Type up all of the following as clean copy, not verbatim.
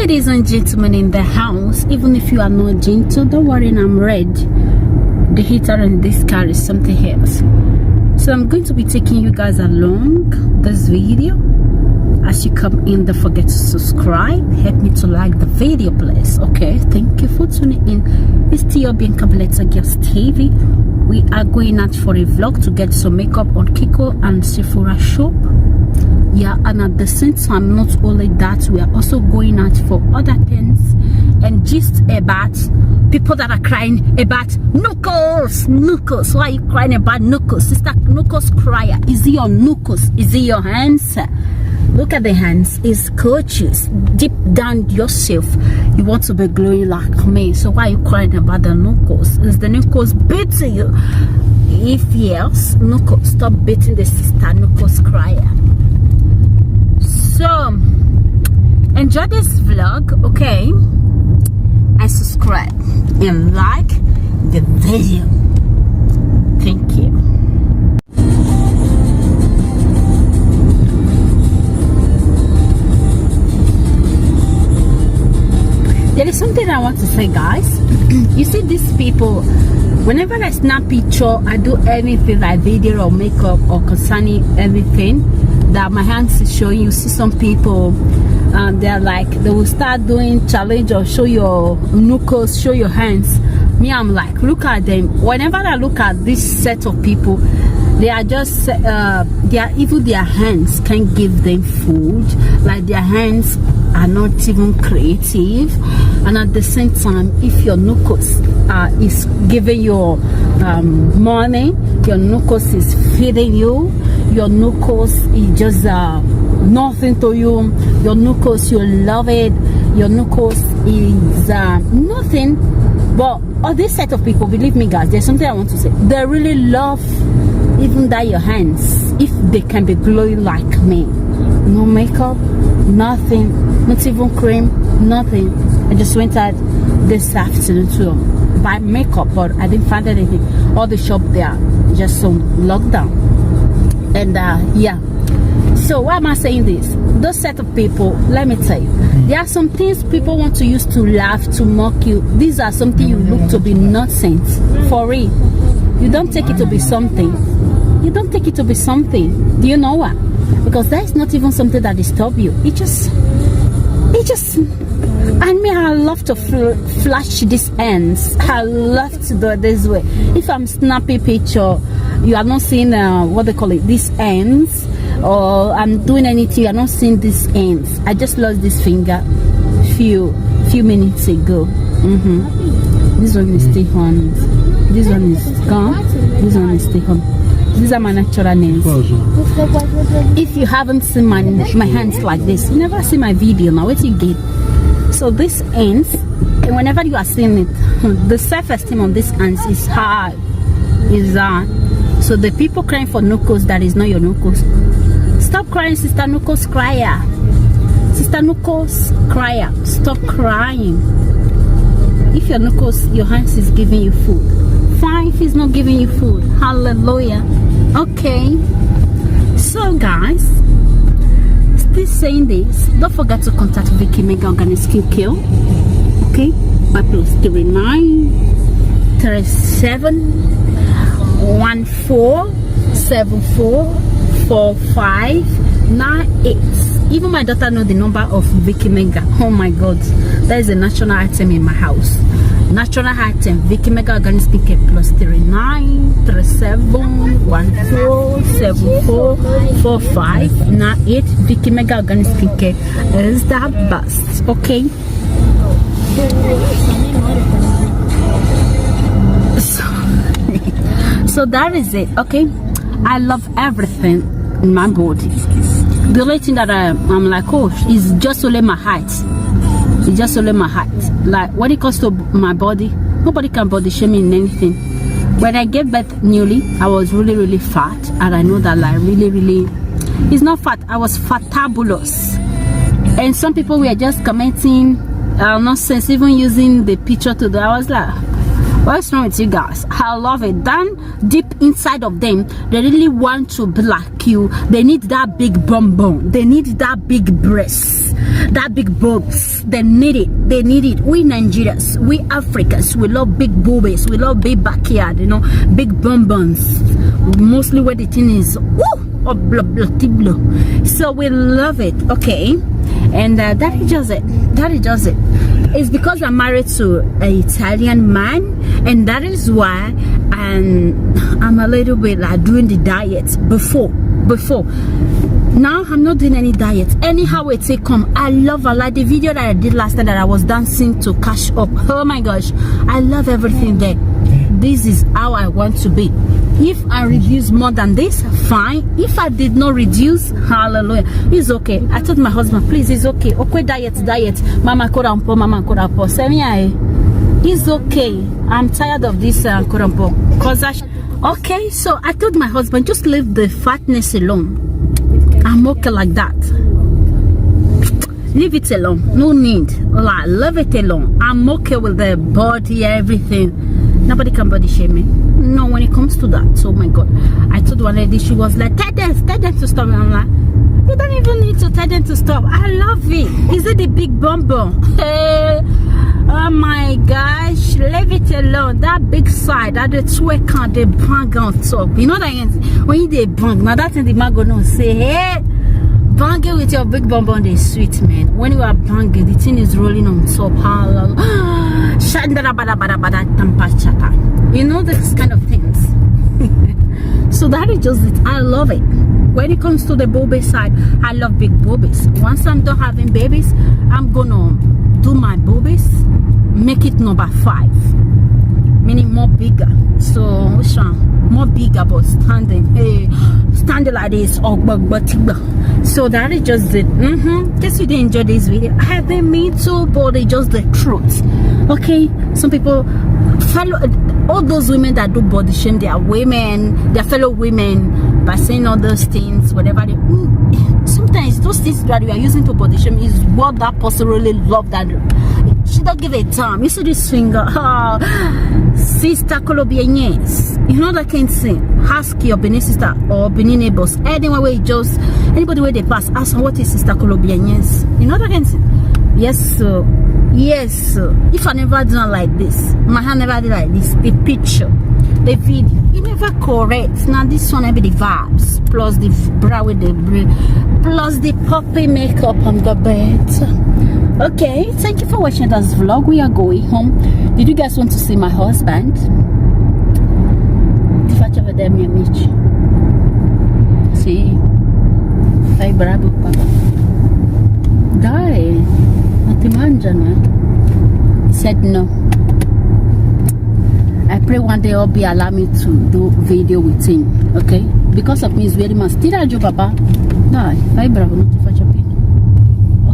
Ladies and gentlemen in the house, even if you are not gentle, don't worry, I'm red. The heater in this car is something else. So I'm going to be taking you guys along this video. As you come in, don't forget to subscribe. Help me to like the video, please. Okay, thank you for tuning in. It's still Bianca Bellezza Girls TV. We are going out for a vlog to get some makeup on Kiko and Sephora shop. Yeah, and at the same time, not only that, we are also going out for other things and just about people that are crying about knuckles. Why are you crying about knuckles? Sister, knuckles crier. Is it your knuckles? Is it your hands? Look at the hands. It's gorgeous. Deep down yourself, you want to be glowing like me. So why are you crying about the knuckles? Is the knuckles beating you? If yes, knuckles, stop beating the sister knuckles crier. So enjoy this vlog, okay? And subscribe and like the video. Thank you. There is something I want to say, guys. You see, these people, whenever I snap picture, I do anything like video or makeup or concerning everything that my hands is showing. You see some people, they're like, they will start doing challenge or show your knuckles, show your hands. Me, I'm like, look at them. Whenever I look at this set of people, they are just even their hands can't give them food. Like, their hands are not even creative. And at the same time, if your knuckles is giving you money, your knuckles is feeding you, your knuckles is just nothing to you, your knuckles, you love it, your knuckles is nothing. But all this set of people, believe me, guys, there's something I want to say. They really love even that your hands, if they can be glowing like me. No makeup, nothing, not even cream, nothing. I just went out this afternoon to buy makeup, but I didn't find anything. All the shop there just on lockdown. And yeah, so why am I saying this? Those set of people, let me tell you, there are some things people want to use to laugh, to mock you. These are something you look to be nonsense. For real, you don't take it to be something. You don't take it to be something. Do you know what? Because that is not even something that disturbs you. It just and me, I love to flash these ends. I love to do it this way. If I'm snapping picture, you are not seeing what they call it, these ends, or I'm doing anything, you are not seeing these ends. I just lost this finger few minutes ago. This one is still on. This one is gone. This one is still on. These are my natural nails. If you haven't seen my hands like this, you never see my video. Now what you get? So this ends, and whenever you are seeing it, the self-esteem on this ends is high. So the people crying for knuckles, that is not your knuckles. Stop crying, sister knuckles crier. Sister knuckles crier, stop crying. If your knuckles, your hands is giving you food, fine. If it's not giving you food, hallelujah. Okay, so guys, still saying this, don't forget to contact Vicky Mega Organic Skin Care, okay, by +39 37 14 74 45 98. Even my daughter knows the number of Vicky Mega. Oh my god, that is a national item in my house. National item, Vicky Mega Organic Skin Care +39 37 14 74 45 98. Vicky Mega Organic Skin Care is the best. Okay. So that is it. Okay, I love everything in my body. The only thing that I'm like, oh, is just only my height. It's just only my height. Like, when it comes to my body, nobody can body shame me in anything. When I gave birth newly, I was really fat, and I know that, like, really it's not fat, I was fatabulous. And some people were just commenting nonsense, even using the picture to the, I was like, What's wrong with you guys? I love it. Down deep inside of them, they really want to be like you. They need that big bum bum. They need that big breast, that big boobs. They need it. They need it. We Nigerians, we Africans, we love big boobies. We love big backyard, you know, big bum bums. Mostly where the thing is, woo, oh, blah, blah, blah. So we love it, okay? And that is just it. That is just it. It's because I'm married to an Italian man, and that is why I'm a little bit like doing the diet before. Now I'm not doing any diet. Anyhow it take come. I love a lot. The video that I did last time that I was dancing to cash up. Oh my gosh, I love everything there. This is how I want to be. If I reduce more than this, fine. If I did not reduce, hallelujah, it's okay. I told my husband, please, it's okay. Okay, diet. Mama korampo. It's okay. I'm tired of this korampo. Okay, so I told my husband, just leave the fatness alone. I'm okay like that. Leave it alone. No need. Like, leave it alone. I'm okay with the body, everything. Nobody can body shame me. No, when it comes to that. Oh my God. I told one lady, she was like, tell them to stop. And I'm like, you don't even need to tell them to stop. I love it. Is it the big bumper? Oh my gosh, leave it alone. That big side, that the twerk and the bang on top. You know that when you they bang, now that's in the man gonna say, hey, bang it with your big bum on, is sweet, man. When you are banging, the thing is rolling on top. You know this kind of things. So that is just it. I love it. When it comes to the booby side, I love big boobies. Once I'm done having babies, I'm gonna do my boobies, make it number 5, meaning more bigger. So more bigger, but standing like this. So that is just it. Guess you did enjoy this video. I have been me too, but it's just the truth. Okay, some people all those women that do body shame their women, their fellow women, by saying all those things, whatever they sometimes those things that we are using to body shame is what that person really loved. That she don't give a damn. You see this finger, sister Colombians, you know that can say, ask your Benin sister or Benin neighbors, anyway, just anybody where they pass, ask them what is sister Colombians. You know that can say, yes sir, yes sir. If I never done like this, my hand never did like this, the picture, the video, you never correct. Now this one be the vibes plus the brow with the braid plus the puppy makeup on the bed. Okay, thank you for watching this vlog. We are going home. Did you guys want to see my husband? See, fai bravo papà. Dai, non ti mangiano, eh? He said no. I pray one day I'll be allow me to do video with him, okay? Because of me, he's very much. Tira papa. Dai, fai bravo, non ti faccio più.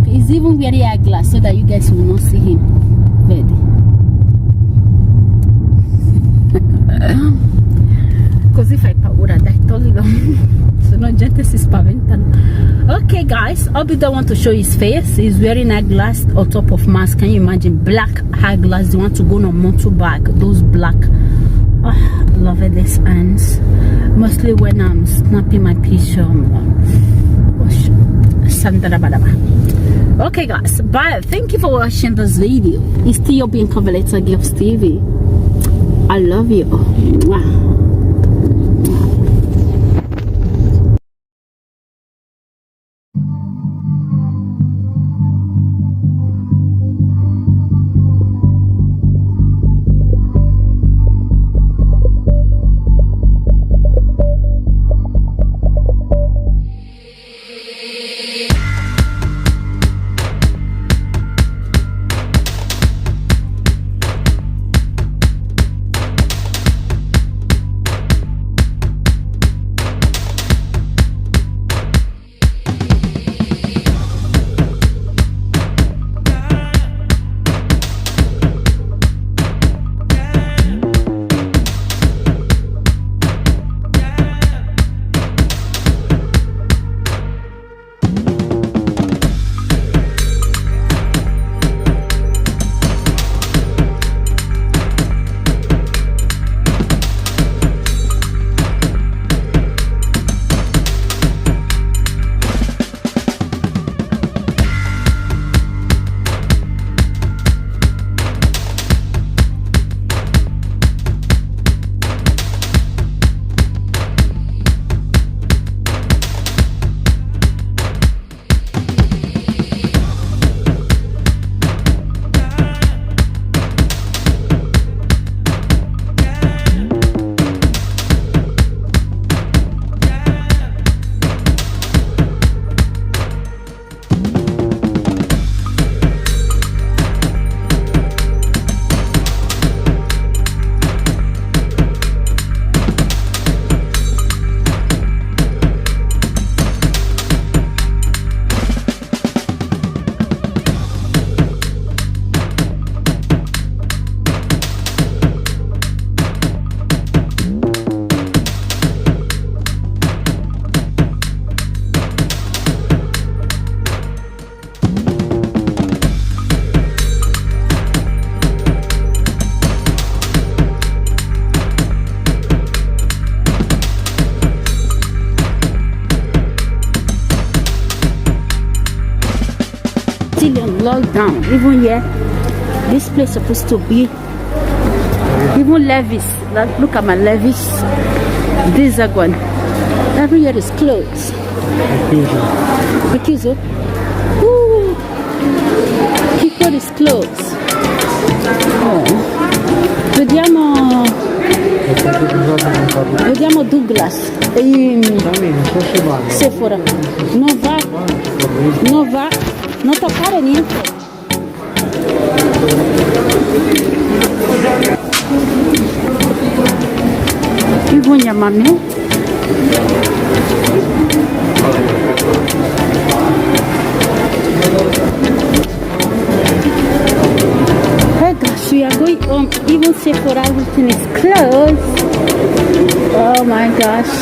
Okay, he's even wearing eyeglass so that you guys will not see him. Ready? Così fai paura, dai, toglilo. Se no gente si spaventano. Okay guys, Obi don't want to show his face. He's wearing eyeglass on top of mask. Can you imagine? Black eyeglass. They want to go on a motorbike. Those black. Oh, love it, these hands. Mostly when I'm snapping my picture. Okay guys, bye. Thank you for watching this video. It's still Bianca Bellezza Gives TV. I love you. Mwah. locked down. Even here, this place supposed to be. Even Levi's. Like, look at my Levi's. This one. Everywhere is closed. Because people is closed. Oh. Vediamo Douglas Sephora. Non va, non toccare niente. Qui vogliamo a me. Hey gosh, we are going home. Even Sephora, everything is closed. Oh my gosh.